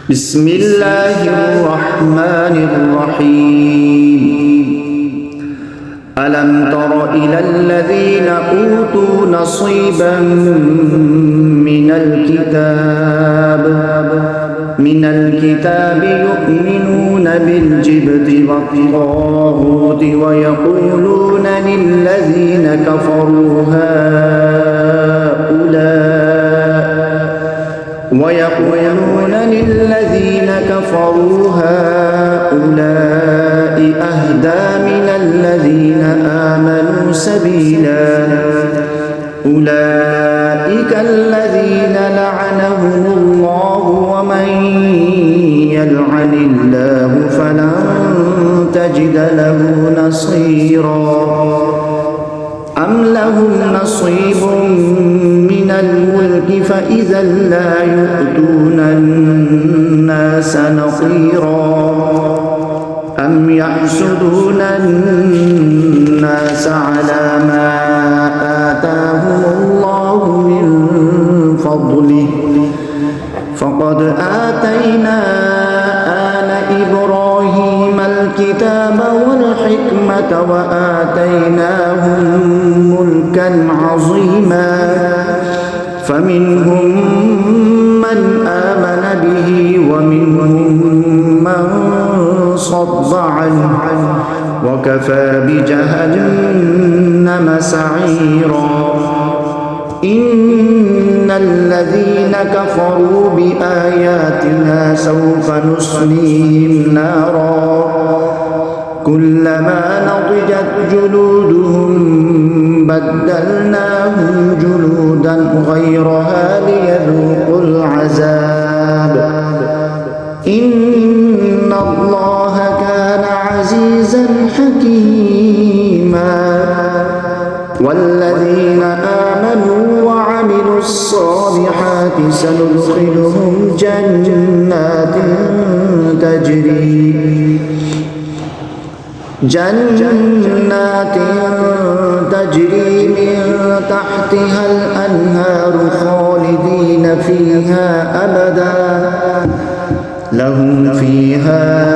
بسم الله الرحمن الرحيم ألم تر إلى الذين أوتوا نصيبا من الكتاب يؤمنون بالجبت والطاغوت ويقولون للذين كفروا هؤلاء أهدى من الذين آمنوا سبيلا أولئك الذين لعنهم الله ومن يلعن الله فلن تجد له نصيرا أم لهم نصيب من الملك فإذا لا يؤتون الناس نصيرا أم يحسدون الناس على ما آتاهم الله من فضله فقد آتينا آل إبراهيم الكتاب والحكمة وآتيناهم ملكا عظيما فمنهم من آمن به ومنهم من صد عنه وكفى بجهنم سعيرا إن الذين كفروا بآياتنا سوف نصليهم نارا كلما نضجت جلودهم بدلناهم جلودا غيرها ليذوقوا العذاب إن الله كان عزيزا حكيما والذين آمنوا وعملوا الصالحات سندخلهم جنات تجري من تحتها الأنهار خالدين فيها أبدا لهم فيها